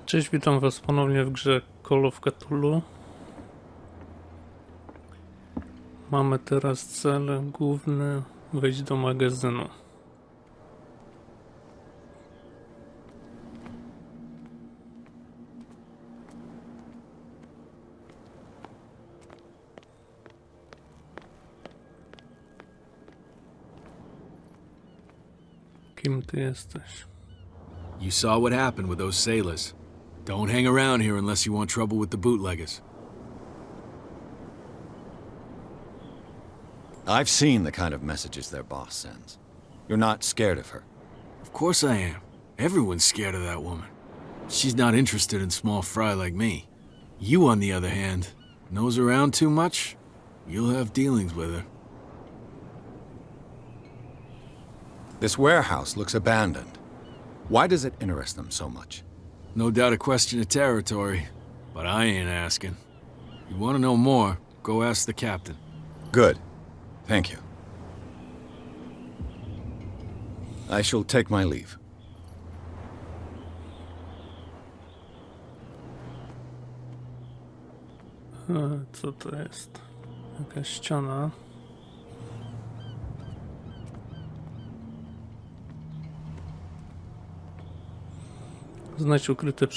Cześć, witam was ponownie w grze Call of Cthulhu. Mamy teraz cel główny, wejść do magazynu. Kim ty jesteś? You saw what happened with those sailors. Don't hang around here unless you want trouble with the bootleggers. I've seen the kind of messages their boss sends. You're not scared of her. Of course I am. Everyone's scared of that woman. She's not interested in small fry like me. You, on the other hand, nose around too much, you'll have dealings with her. This warehouse looks abandoned. Why does it interest them so much? No doubt a question of territory, but I ain't asking. You want to know more, go ask the captain. Good. Thank you. I shall take my leave. Co to jest? Jakaś ściana. Znajdź ukryte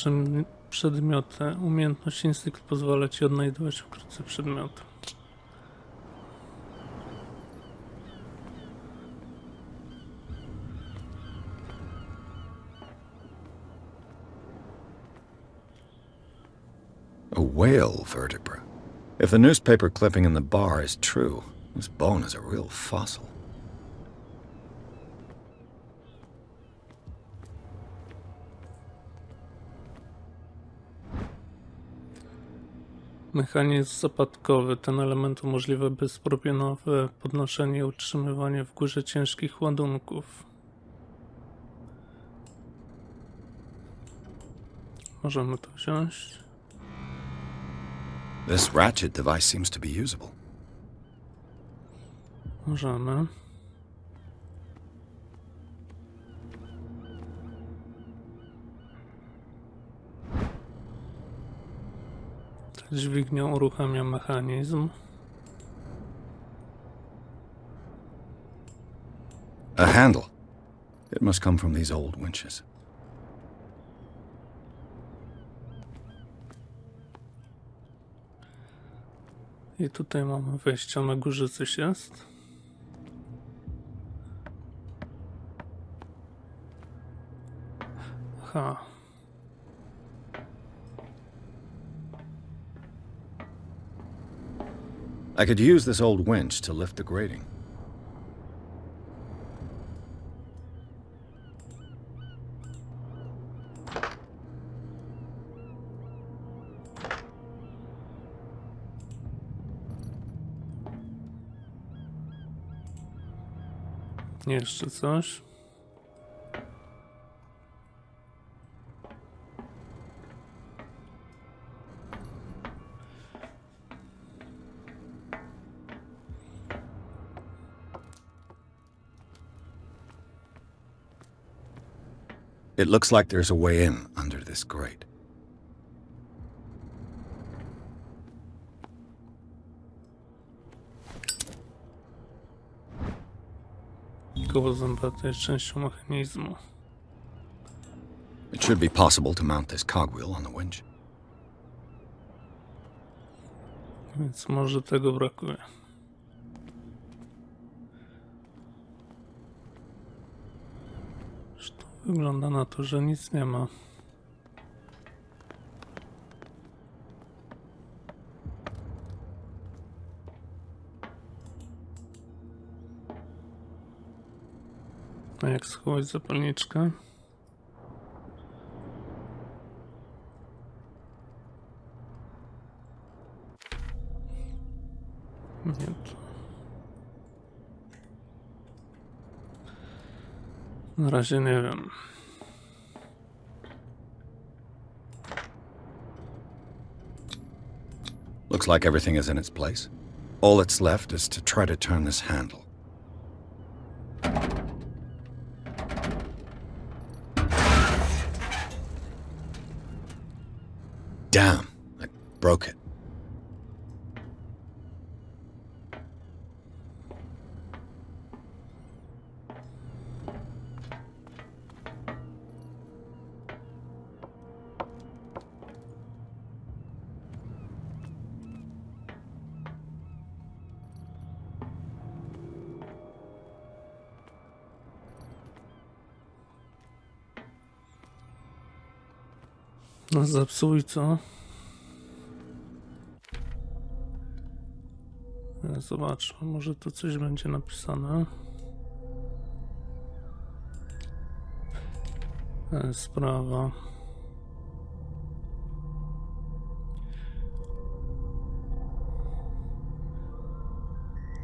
przedmioty. Umiejętność instynkt pozwala ci odnajdywać ukryte przedmioty. A whale vertebra. If the newspaper clipping in the bar is true, this bone is a real fossil. Mechanizm zapadkowy. Ten element umożliwia bezproblemowe podnoszenie i utrzymywanie w górze ciężkich ładunków. Możemy to wziąć. This ratchet device seems to be usable. Możemy. Ta dźwignia uruchamia mechanizm. A handle. It must come from these old winches. I tutaj mamy wejście, na górze coś jest. Aha. I could use this old winch to lift the grating. Jeszcze coś. It looks like there's a way in under this grate. Koło zębate jest częścią mechanizmu. It should be possible to mount this cogwheel on the winch. Więc może tego brakuje. Zresztą wygląda na to, że nic nie ma. A jak schować zapalniczkę? Nie to. Na razie nie wiem. Looks like everything is in its place. All that's left is to try to turn this handle. Damn, I broke it. No zepsuj, co? Zobaczmy, może tu coś będzie napisane. Sprawa.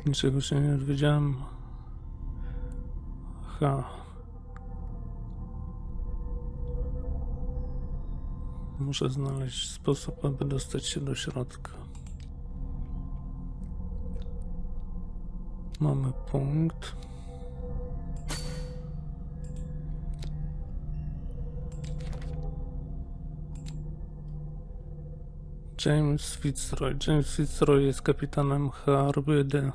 Niczego się nie dowiedziałem. Aha. Muszę znaleźć sposób, aby dostać się do środka. Mamy punkt. James Fitzroy. James Fitzroy jest kapitanem Harbydy,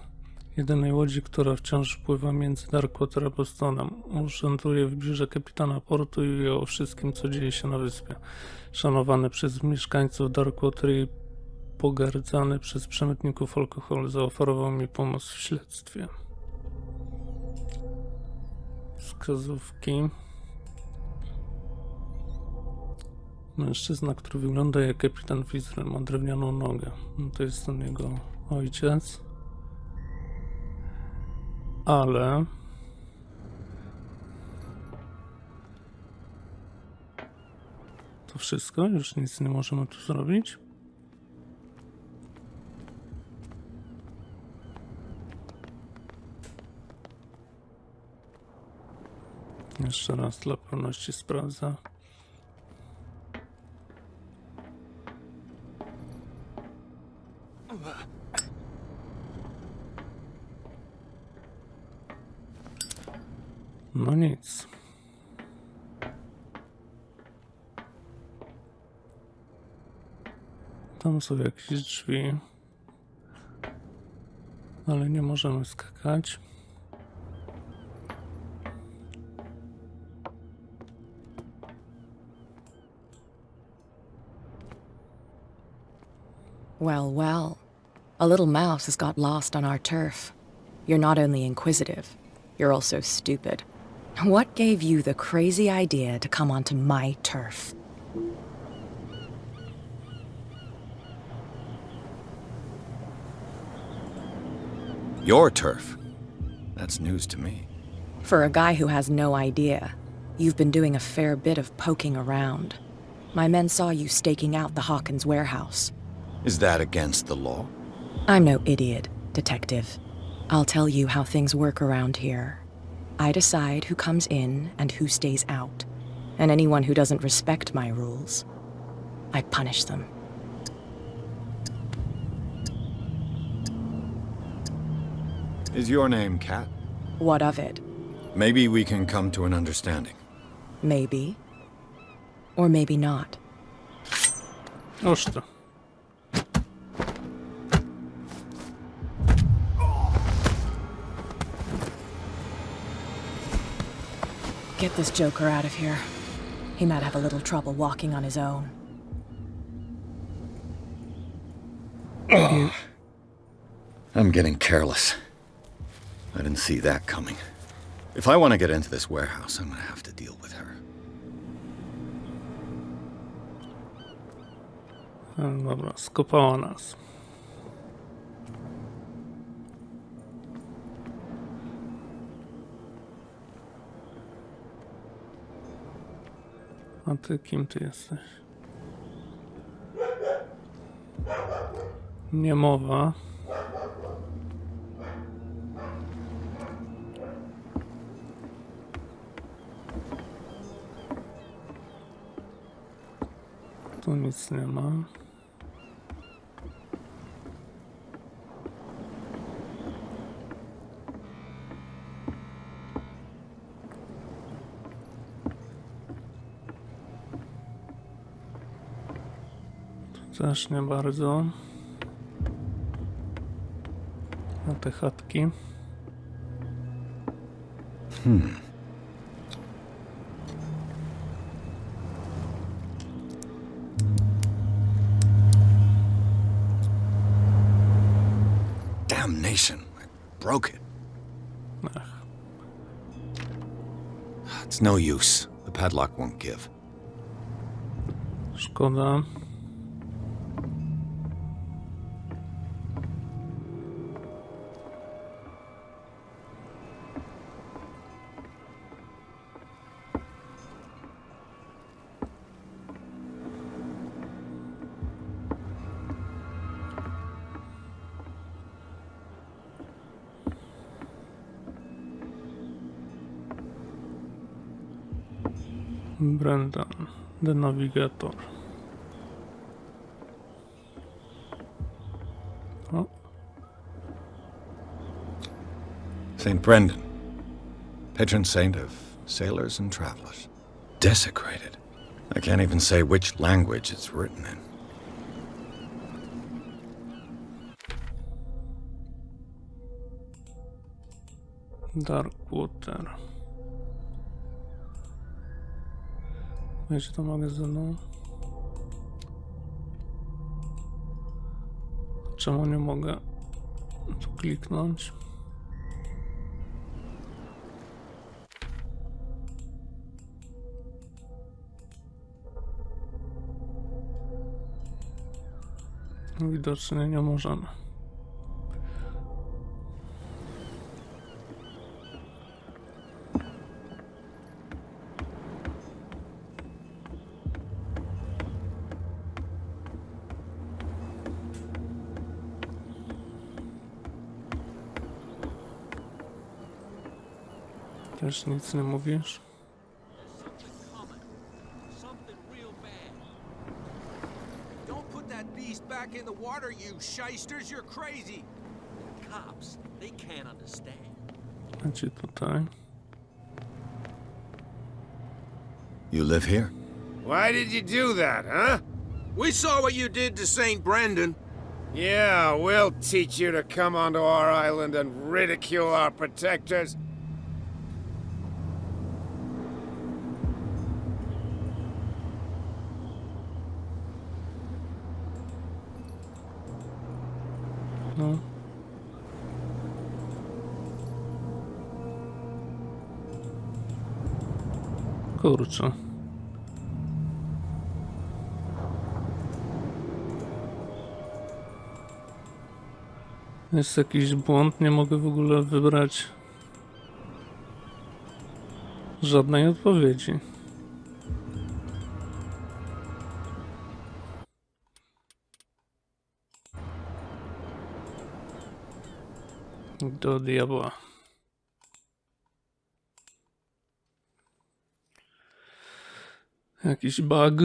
jedynej łodzi, która wciąż pływa między Darkwater a Bostonem. Urzęduje w biurze kapitana portu i wie o wszystkim, co dzieje się na wyspie. Szanowany przez mieszkańców Darkwater i pogardzany przez przemytników alkoholu, zaoferował mi pomoc w śledztwie. Wskazówki. Mężczyzna, który wygląda jak kapitan Fitzroy, ma drewnianą nogę. No to jest ten jego ojciec. Ale... to wszystko? Już nic nie możemy tu zrobić? Jeszcze raz dla pewności sprawdzę. No nic. Tam są jakieś drzwi. Ale nie możemy skakać. Well, well. A little mouse has got lost on our turf. You're not only inquisitive, you're also stupid. What gave you the crazy idea to come onto my turf? Your turf? That's news to me. For a guy who has no idea, you've been doing a fair bit of poking around. My men saw you staking out the Hawkins warehouse. Is that against the law? I'm no idiot, detective. I'll tell you how things work around here. I decide who comes in and who stays out. And anyone who doesn't respect my rules, I punish them. Is your name Kat? What of it? Maybe we can come to an understanding. Maybe. Or maybe not. Oż to. Get this joker out of here. He might have a little trouble walking on his own. I'm getting careless. I didn't see that coming. If I want to get into this warehouse, I'm gonna have to deal with her. Dobra, skopała nas. A ty kim ty jesteś? Niemowa. Tu nic nie ma. Też nie bardzo. Na te chatki. Damnation! I broke it. Ach, It's no use. The padlock won't give. szkoda. Brendan, the Navigator. O, St. Brendan, patron saint of sailors and travelers. Desecrated. I can't even say which language it's written in. Darkwater. Wejdź do magazynu. Czemu nie mogę tu kliknąć? Widocznie nie możemy. Też nic nie mówisz? Something real bad. Don't put that beast back in the water, you shysters. You're crazy. Cops, they can't understand. A ci tutaj? You live here? Why did you do that, huh? We saw what you did to St. Brendan. Yeah, we'll teach you to come onto our island and ridicule our protectors. No. Kurczę. Jest jakiś błąd, nie mogę w ogóle wybrać żadnej odpowiedzi. Do diabła. Jakiś bug.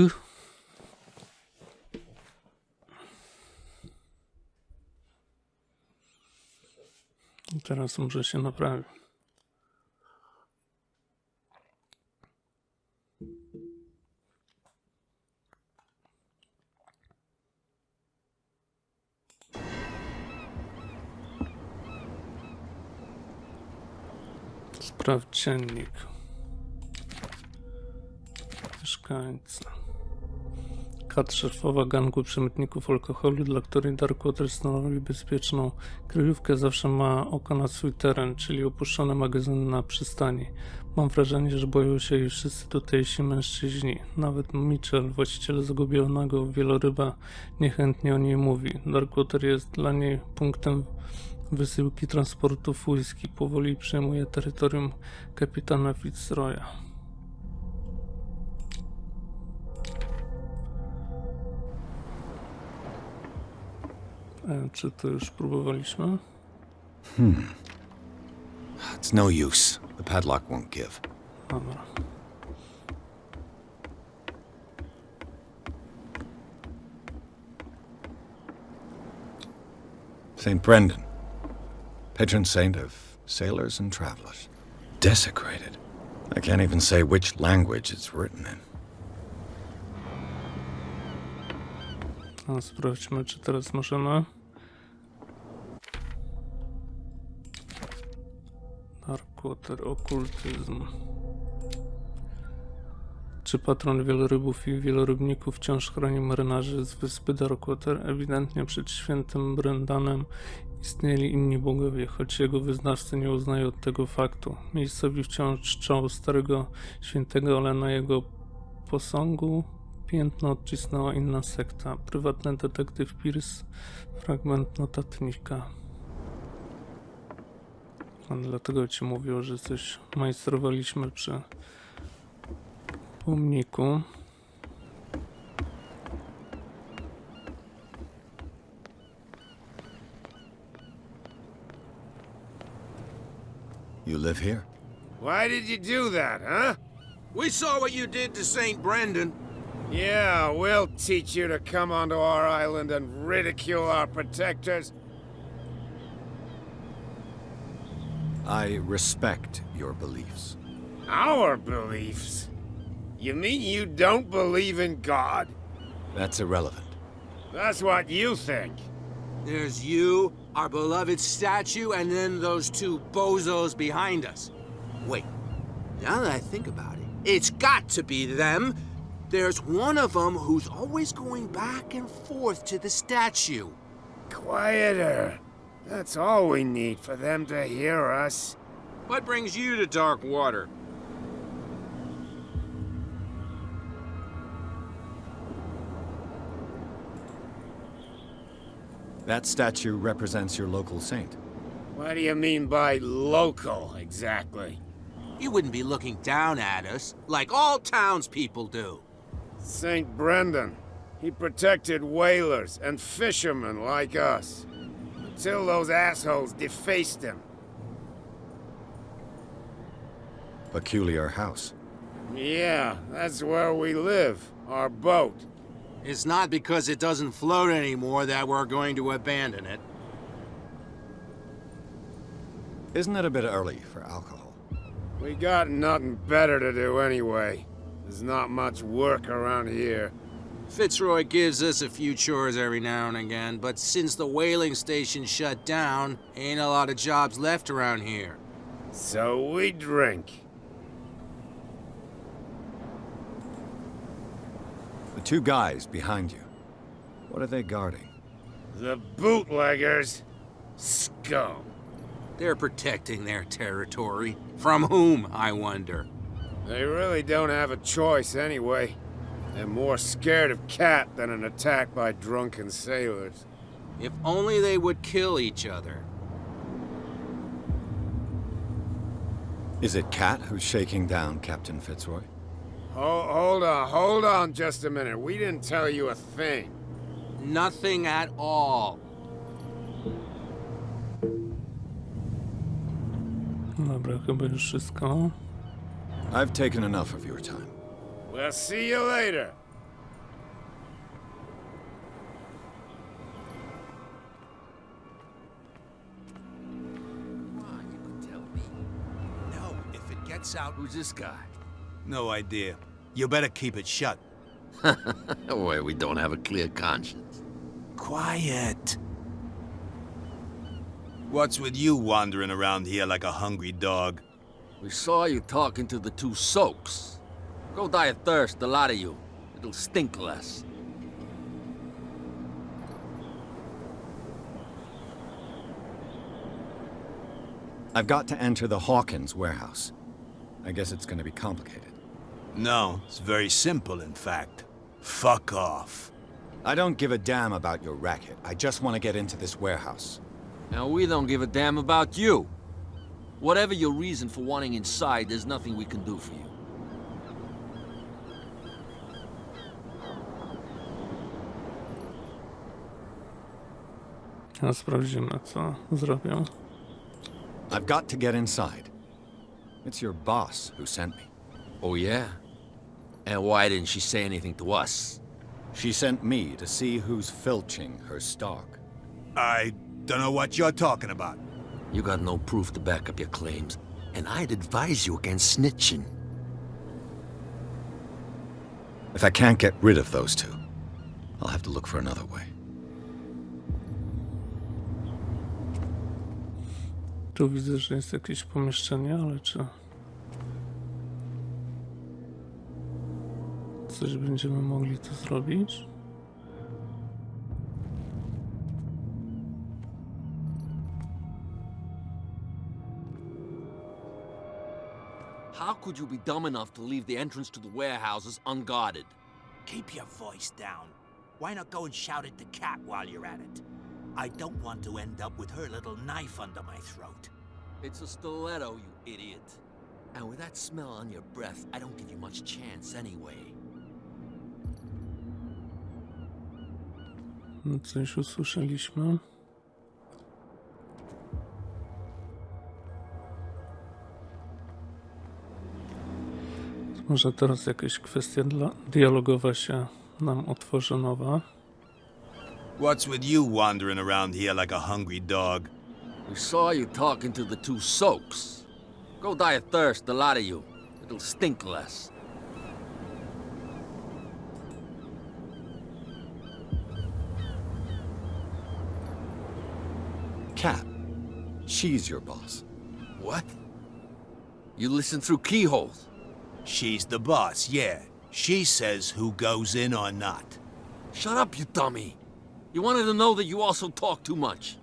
I teraz może się naprawi. Sprawdź dziennik. Mieszkańca. Kat szefowa gangu przemytników alkoholu, dla której Darkwater stanowi bezpieczną kryjówkę, zawsze ma oko na swój teren, czyli opuszczone magazyny na przystani. Mam wrażenie, że boją się jej wszyscy tutejsi mężczyźni. Nawet Mitchell, właściciel zgubionego wieloryba, niechętnie o niej mówi. Darkwater jest dla niej punktem wysyłki transportów whisky. Powoli przejmuje terytorium kapitana Fitzroya. Czy to już próbowaliśmy? It's no use. The padlock won't give. Dobra. St. Brendan, patron saint of sailors and travelers. Desecrated. I can't even say which language it's written in. No, sprawdźmy, czy teraz możemy. Darkwater, okultyzm. Czy patron wielorybów i wielorybników wciąż chroni marynarzy z wyspy Darkwater? Ewidentnie przed świętym Brendanem istnieli inni bogowie, choć jego wyznawcy nie uznają tego faktu. Miejscowi wciąż czczą starego świętego, ale na jego posągu piętno odcisnęła inna sekta. Prywatny detektyw Pierce, fragment notatnika. A dlatego ci mówił, że coś majstrowaliśmy przy pomniku. You live here? Why did you do that, huh? We saw what you did to St. Brendan. Yeah, we'll teach you to come onto our island and ridicule our protectors. I respect your beliefs. Our beliefs? You mean you don't believe in God? That's irrelevant. That's what you think. There's you, our beloved statue, and then those two bozos behind us. Wait, now that I think about it, it's got to be them. There's one of them who's always going back and forth to the statue. Quieter. That's all we need for them to hear us. What brings you to dark water? That statue represents your local saint. What do you mean by local, exactly? You wouldn't be looking down at us, like all townspeople do. St. Brendan. He protected whalers and fishermen like us. Until those assholes defaced him. Peculiar house. Yeah, that's where we live. Our boat. It's not because it doesn't float anymore that we're going to abandon it. Isn't it a bit early for alcohol? We got nothing better to do anyway. There's not much work around here. Fitzroy gives us a few chores every now and again, but since the whaling station shut down, ain't a lot of jobs left around here. So we drink. The two guys behind you. What are they guarding? The bootleggers. Scum. They're protecting their territory. From whom, I wonder? They really don't have a choice anyway. They're more scared of Cat than an attack by drunken sailors. If only they would kill each other. Is it Cat who's shaking down Captain Fitzroy? Hold on just a minute. We didn't tell you a thing. Nothing at all. Dobra, chyba już wszystko. I've taken enough of your time. We'll see you later. Come on, you can tell me. No, if it gets out, Who's this guy? No idea. You better keep it shut. Why, we don't have a clear conscience. Quiet. What's with you wandering around here like a hungry dog? We saw you talking to the two soaks. Go die of thirst, the lot of you. It'll stink less. I've got to enter the Hawkins warehouse. I guess it's gonna be complicated. No, it's very simple, in fact. Fuck off. I don't give a damn about your racket. I just want to get into this warehouse. Now, we don't give a damn about you. Whatever your reason for wanting inside, there's nothing we can do for you. A sprawdzimy, co zrobią. I've got to get inside. It's your boss who sent me. Oh, yeah? And why didn't she say anything to us? She sent me to see who's filching her stock. I don't know what you're talking about. You got no proof to back up your claims, and I'd advise you against snitching. If I can't get rid of those two, I'll have to look for another way. Tu widzę, że jest jakieś pomieszczenie, ale czy coś będziemy mogli tu zrobić? How could you be dumb enough to leave the entrance to the warehouses unguarded? Keep your voice down. Why not go and shout at the cat while you're at it? I don't want to end up with her little knife under my throat. It's a stiletto, you idiot. And with that smell on your breath, I don't give you much chance anyway. Coś usłyszeliśmy. Może teraz jakaś kwestia dialogowa się nam otworzy nowa. What's with you wandering around here like a hungry dog? We saw you talking to the two soaks. Go die of thirst, the lot of you. It'll stink less. Cat, she's your boss. What? You listen through keyholes. She's the boss, yeah. She says who goes in or not. Shut up, you dummy. You wanted to know that you also talk too much.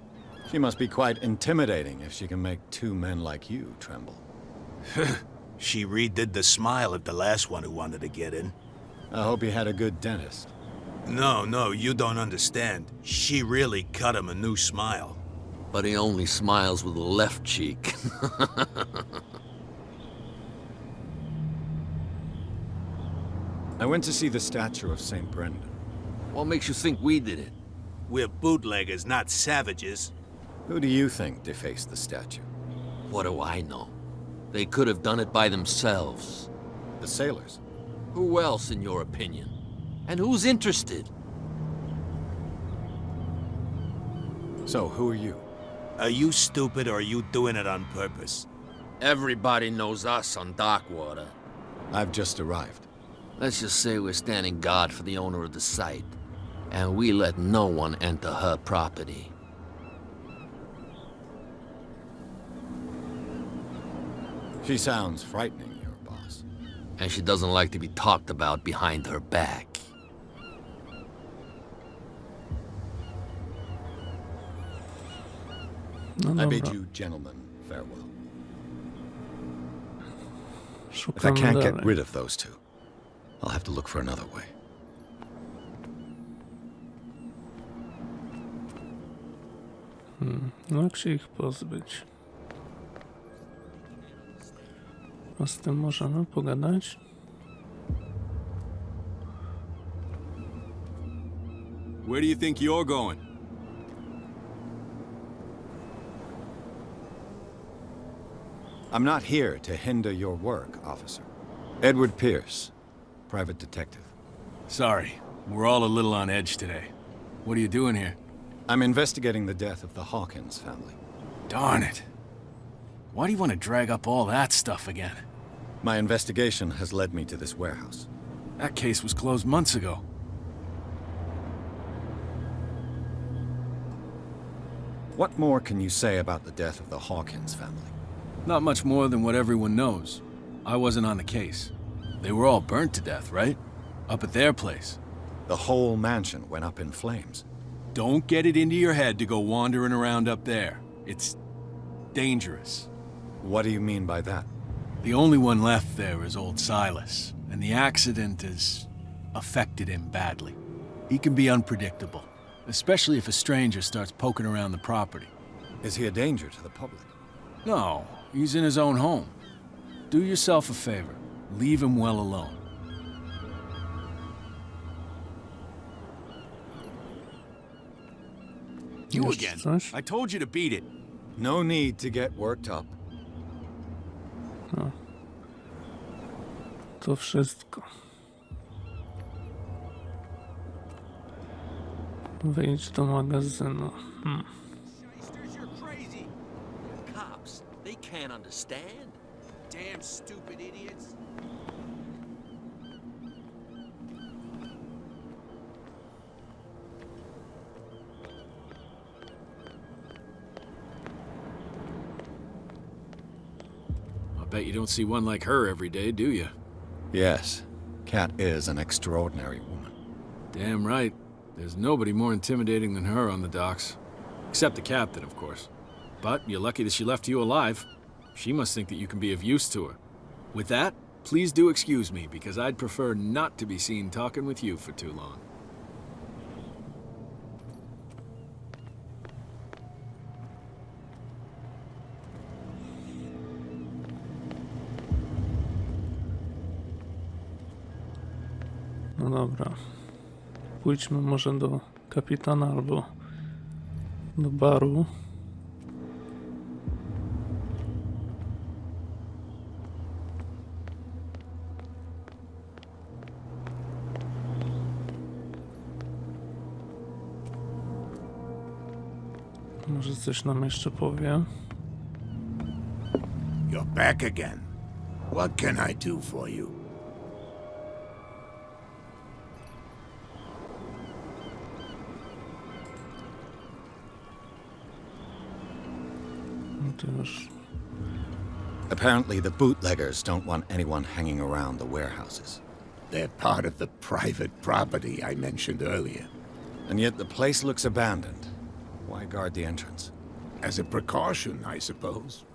She must be quite intimidating if she can make two men like you tremble. She redid the smile at the last one who wanted to get in. I hope he had a good dentist. No, you don't understand. She really cut him a new smile. But he only smiles with the left cheek. I went to see the statue of St. Brendan. What makes you think we did it? We're bootleggers, not savages. Who do you think defaced the statue? What do I know? They could have done it by themselves. The sailors. Who else, in your opinion? And who's interested? So, who are you? Are you stupid or are you doing it on purpose? Everybody knows us on Darkwater. I've just arrived. Let's just say we're standing guard for the owner of the site. And we let no one enter her property. She sounds frightening, your boss. And she doesn't like to be talked about behind her back. No I bid dobra, you, gentlemen, farewell. If I szukamy can't dalej. get rid of those two, I'll have to look for another way. No jak się ich pozbyć? A z tym możemy pogadać? Where do you think you're going? I'm not here to hinder your work, officer. Edward Pierce, private detective. Sorry, we're all a little on edge today. What are you doing here? I'm investigating the death of the Hawkins family. Darn it. Why do you want to drag up all that stuff again? My investigation has led me to this warehouse. That case was closed months ago. What more can you say about the death of the Hawkins family? Not much more than what everyone knows. I wasn't on the case. They were all burnt to death, right? Up at their place. The whole mansion went up in flames. Don't get it into your head to go wandering around up there. It's dangerous. What do you mean by that? The only one left there is old Silas, and the accident has affected him badly. He can be unpredictable, especially if a stranger starts poking around the property. Is he a danger to the public? No, he's in his own home. Do yourself a favor. Leave him well alone. You Jeszcze again. coś? I told you to beat it. No need to get worked up. No. To wszystko. Wejdź do magazynu. You're crazy. Cops, they can't understand. Damn stupid idiots. Bet you don't see one like her every day, do you? Yes, Cat is an extraordinary woman. Damn right. There's nobody more intimidating than her on the docks. Except the captain, of course. But you're lucky that she left you alive. She must think that you can be of use to her. With that, please do excuse me, because I'd prefer not to be seen talking with you for too long. No dobra. Pójdźmy może do kapitana albo do baru. Może coś nam jeszcze powie. You're back again. What can I do for you? No to już. Apparently the bootleggers don't want anyone hanging around the warehouses. They're part of the private property I mentioned earlier. And yet the place looks abandoned. Why guard the entrance? As a precaution, I suppose.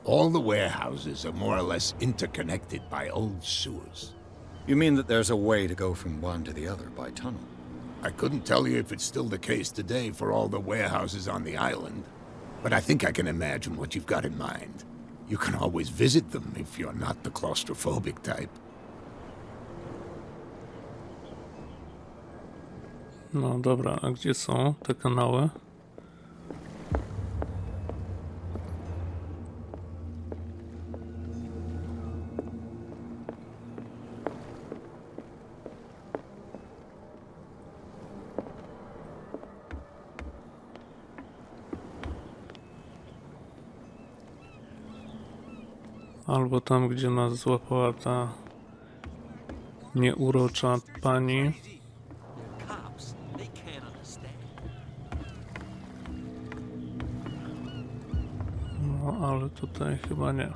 All the warehouses are more or less interconnected by old sewers. You mean that there's a way to go from one to the other by tunnel? I couldn't tell you if it's still the case today for all the warehouses on the island, but I think I can imagine what you've got in mind. You can always visit them if you're not the claustrophobic type. No dobra, a gdzie są te kanały? Albo tam, gdzie nas złapała ta nieurocza pani. Cops, they can't understand. No, ale tutaj chyba nie.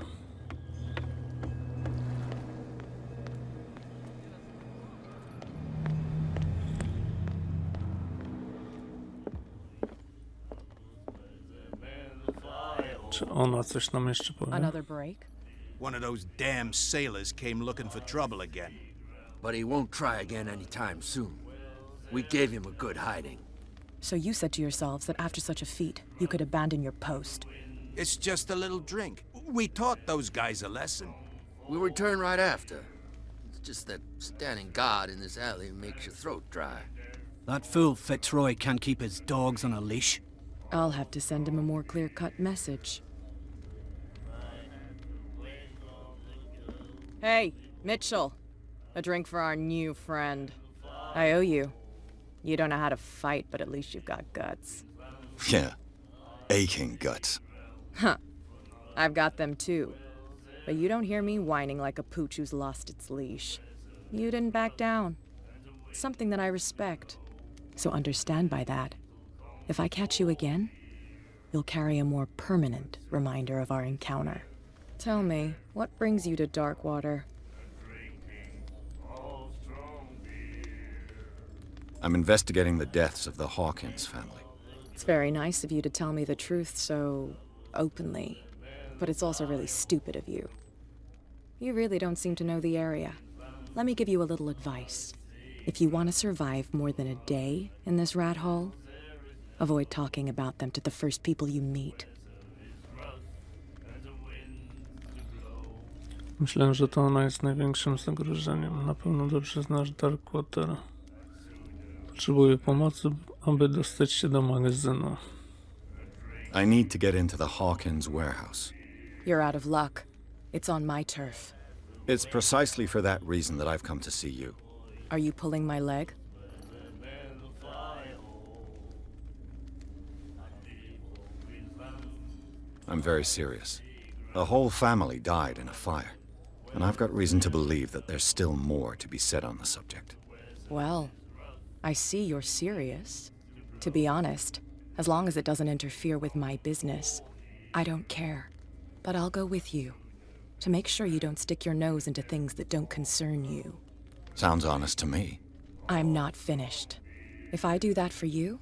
Czy ona coś nam jeszcze powie? Another break? One of those damn sailors came looking for trouble again. But he won't try again anytime soon. We gave him a good hiding. So you said to yourselves that after such a feat, you could abandon your post. It's just a little drink. We taught those guys a lesson. We'll return right after. It's just that standing guard in this alley makes your throat dry. That fool Fitzroy can't keep his dogs on a leash. I'll have to send him a more clear-cut message. Hey, Mitchell. A drink for our new friend. I owe you. You don't know how to fight, but at least you've got guts. Yeah. Aching guts. Huh. I've got them too. But you don't hear me whining like a pooch who's lost its leash. You didn't back down. Something that I respect. So understand by that. If I catch you again, you'll carry a more permanent reminder of our encounter. Tell me, what brings you to Darkwater? I'm investigating the deaths of the Hawkins family. It's very nice of you to tell me the truth so openly, but it's also really stupid of you. You really don't seem to know the area. Let me give you a little advice. If you want to survive more than a day in this rat hole, avoid talking about them to the first people you meet. Myślę, że to ona jest największym zagrożeniem. Na pewno dobrze znasz Darkwater. Potrzebuję pomocy, aby dostać się do magazynu. I need to get into the Hawkins warehouse. You're out of luck. It's on my turf. It's precisely for that reason that I've come to see you. Are you pulling my leg? I'm very serious. The whole family died in a fire, and I've got reason to believe that there's still more to be said on the subject. Well, I see you're serious. To be honest, as long as it doesn't interfere with my business, I don't care. But I'll go with you. To make sure you don't stick your nose into things that don't concern you. Sounds honest to me. I'm not finished. If I do that for you,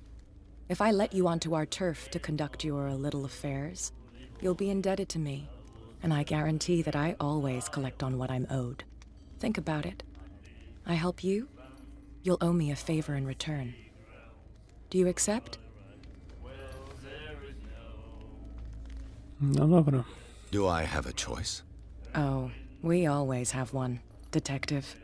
if I let you onto our turf to conduct your little affairs, you'll be indebted to me. And I guarantee that I always collect on what I'm owed. Think about it. I help you, you'll owe me a favor in return. Do you accept? No dobra. Do I have a choice? Oh, we always have one, detective.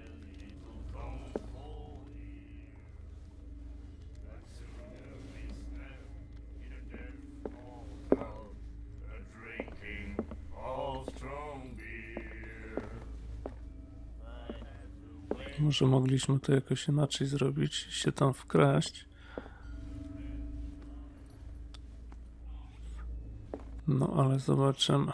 Może mogliśmy to jakoś inaczej zrobić, się tam wkraść. No ale zobaczymy.